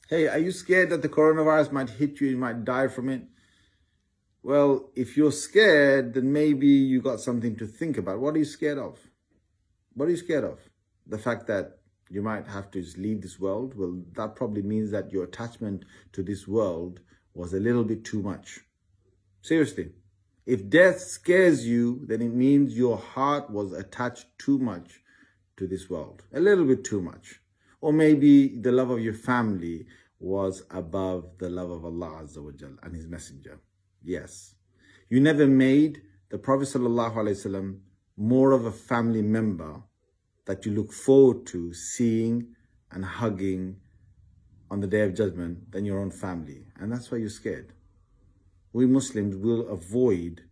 Hey, are you scared that the coronavirus might hit you, you might die from it? Well, if you're scared, then maybe you got something to think about. What are you scared of? What are you scared of? The fact that you might have to just leave this world? Well, that probably means that your attachment to this world was a little bit too much. Seriously. If death scares you, then it means your heart was attached too much to this world. A little bit too much. Or maybe the love of your family was above the love of Allah Azza wa Jal and His Messenger. Yes. You never made the Prophet Sallallahu Alaihi Wasallam more of a family member that you look forward to seeing and hugging on the Day of Judgment than your own family. And that's why you're scared. We Muslims will avoid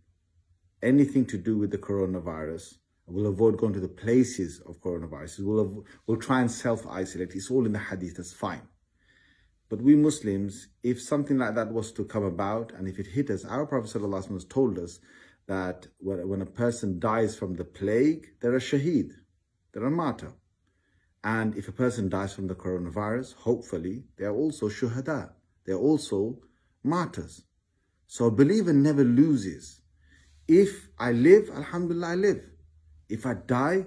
anything to do with the coronavirus. We'll avoid going to the places of coronavirus. We'll try and self-isolate. It's all in the hadith, that's fine. But we Muslims, if something like that was to come about, and if it hit us, our Prophet ﷺ has told us that when a person dies from the plague, they're a shaheed, they're a martyr. And if a person dies from the coronavirus, hopefully, they're also shuhada, they're also martyrs. So a believer never loses. If I live, alhamdulillah, I live. If I die,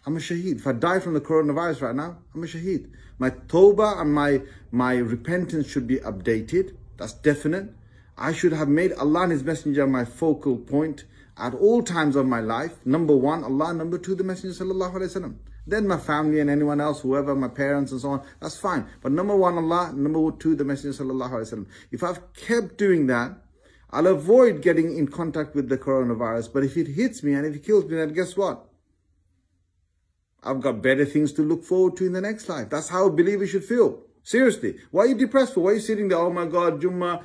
I'm a shaheed. If I die from the coronavirus right now, I'm a shaheed. My tawbah and my repentance should be updated. That's definite. I should have made Allah and His Messenger my focal point at all times of my life. Number one, Allah. Number two, the Messenger Sallallahu Alaihi Wasallam. Then my family and anyone else, whoever, my parents and so on, that's fine. But number one, Allah. Number two, the Messenger Sallallahu Alaihi Wasallam. If I've kept doing that, I'll avoid getting in contact with the coronavirus. But if it hits me and if it kills me, then guess what? I've got better things to look forward to in the next life. That's how a believer should feel. Seriously. Why are you depressed for? Why are you sitting there? Oh my God, Jummah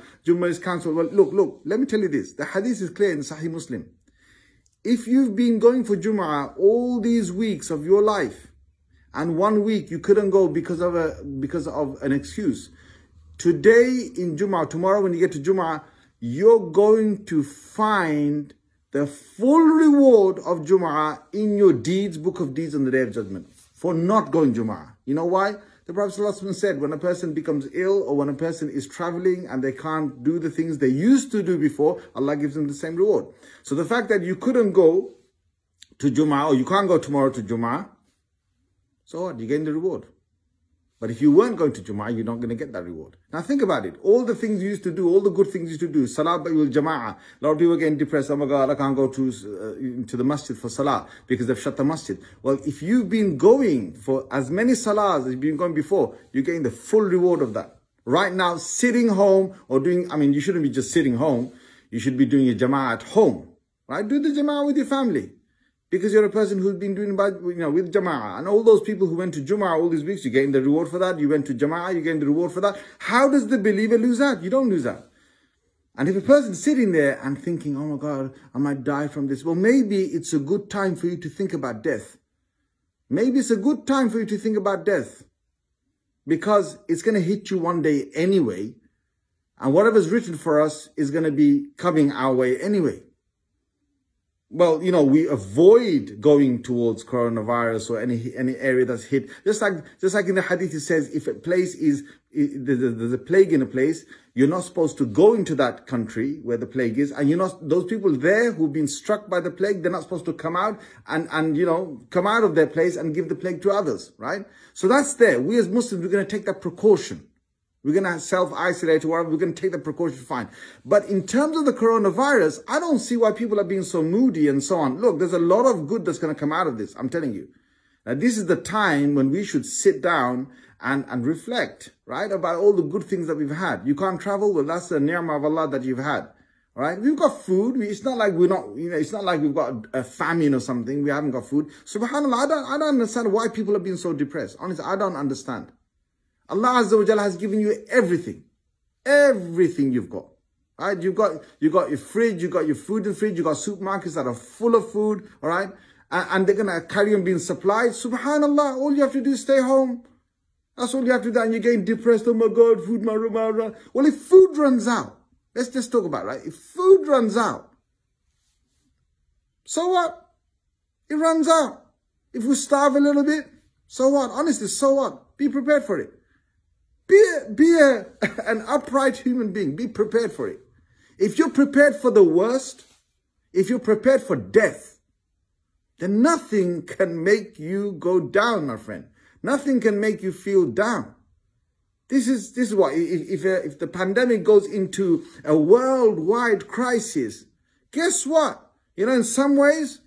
is cancelled. Well, look, let me tell you this. The hadith is clear in Sahih Muslim. If you've been going for Jummah all these weeks of your life, and 1 week you couldn't go because of an excuse, today in Jummah, tomorrow when you get to Jummah, you're going to find the full reward of Jum'ah in your deeds, book of deeds on the Day of Judgment for not going Jum'ah. You know why? The Prophet ﷺ said when a person becomes ill or when a person is traveling and they can't do the things they used to do before, Allah gives them the same reward. So the fact that you couldn't go to Jum'ah or you can't go tomorrow to Jum'ah, so what? You gain the reward. But if you weren't going to Jum'ah, you're not going to get that reward. Now think about it. All the things you used to do, all the good things you used to do, Salah bil Jama'ah. A lot of people are getting depressed. Oh my God, I can't go to the masjid for Salah because they've shut the masjid. Well, if you've been going for as many Salahs as you've been going before, you're getting the full reward of that. Right now, sitting home or doing, you shouldn't be just sitting home. You should be doing your Jama'ah at home. Right? Do the Jama'ah with your family. Because you're a person who's been doing, with Jama'ah. And all those people who went to Jum'ah all these weeks, you gain the reward for that. You went to Jama'ah, you gain the reward for that. How does the believer lose that? You don't lose that. And if a person's sitting there and thinking, oh my God, I might die from this. Well, maybe it's a good time for you to think about death. Maybe it's a good time for you to think about death. Because it's going to hit you one day anyway. And whatever's written for us is going to be coming our way anyway. Well, we avoid going towards coronavirus or any area that's hit. Just like in the hadith, it says, if a place there's a plague in a place, you're not supposed to go into that country where the plague is. And those people there who've been struck by the plague, they're not supposed to come out and come out of their place and give the plague to others, right? So that's there. We as Muslims, we're going to take that precaution. We're going to self-isolate or whatever. We're going to take the precaution, fine. But in terms of the coronavirus, I don't see why people are being so moody and so on. Look, there's a lot of good that's going to come out of this. I'm telling you. Now, this is the time when we should sit down and reflect, right, about all the good things that we've had. You can't travel? Well, that's the ni'mah of Allah that you've had. All right? We've got food. It's not like it's not like we've got a famine or something. We haven't got food. SubhanAllah, I don't understand why people are being so depressed. Honestly, I don't understand. Allah Azza wa Jalla has given you everything. Everything you've got. Right? You got your fridge, you got your food in the fridge, you got supermarkets that are full of food, all right? And they're going to carry on being supplied. SubhanAllah, all you have to do is stay home. That's all you have to do. And you're getting depressed. Oh my God, food, my room. Well, if food runs out, let's just talk about it, right? If food runs out, so what? It runs out. If we starve a little bit, so what? Honestly, so what? Be prepared for it. an upright human being. Be prepared for it. If you're prepared for the worst, if you're prepared for death, then nothing can make you go down, my friend. Nothing can make you feel down. This is what, if the pandemic goes into a worldwide crisis, guess what? You know, in some ways,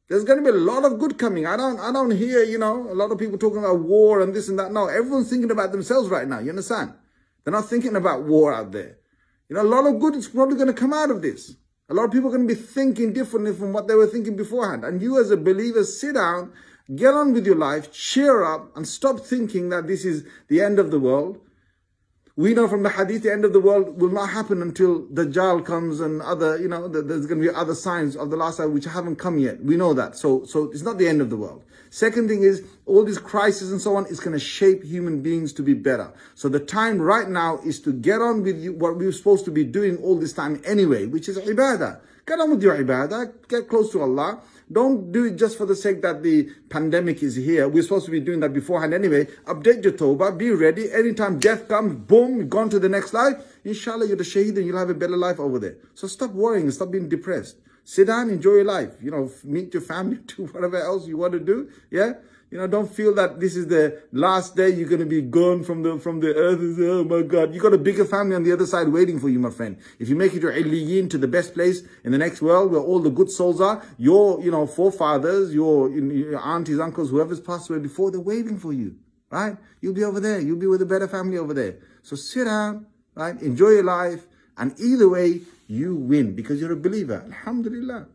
there's going to be a lot of good coming. I don't hear, you know, a lot of people talking about war and this and that. No, everyone's thinking about themselves right now. You understand? They're not thinking about war out there. You know, a lot of good is probably going to come out of this. A lot of people are going to be thinking differently from what they were thinking beforehand. And you as a believer, sit down, get on with your life, cheer up, and stop thinking that this is the end of the world. We know from the hadith, the end of the world will not happen until Dajjal comes and other, you know, there's going to be other signs of the last hour which haven't come yet. We know that. So it's not the end of the world. Second thing is, all these crises and so on is going to shape human beings to be better. So the time right now is to get on with what we're supposed to be doing all this time anyway, which is ibadah. Get on with your ibadah, get close to Allah. Don't do it just for the sake that the pandemic is here. We're supposed to be doing that beforehand anyway. Update your tawbah, be ready. Anytime death comes, boom, you've gone to the next life. Inshallah, you're the shaheed and you'll have a better life over there. So stop worrying, stop being depressed. Sit down, enjoy your life. You know, meet your family, do whatever else you want to do. Yeah? You know, don't feel that this is the last day you're going to be gone from the earth. Oh my God. You got a bigger family on the other side waiting for you, my friend. If you make it to Illiyin, to the best place in the next world where all the good souls are, your, you know, forefathers, your aunties, uncles, whoever's passed away before, they're waiting for you, right? You'll be over there. You'll be with a better family over there. So sit down, right? Enjoy your life. And either way, you win because you're a believer. Alhamdulillah.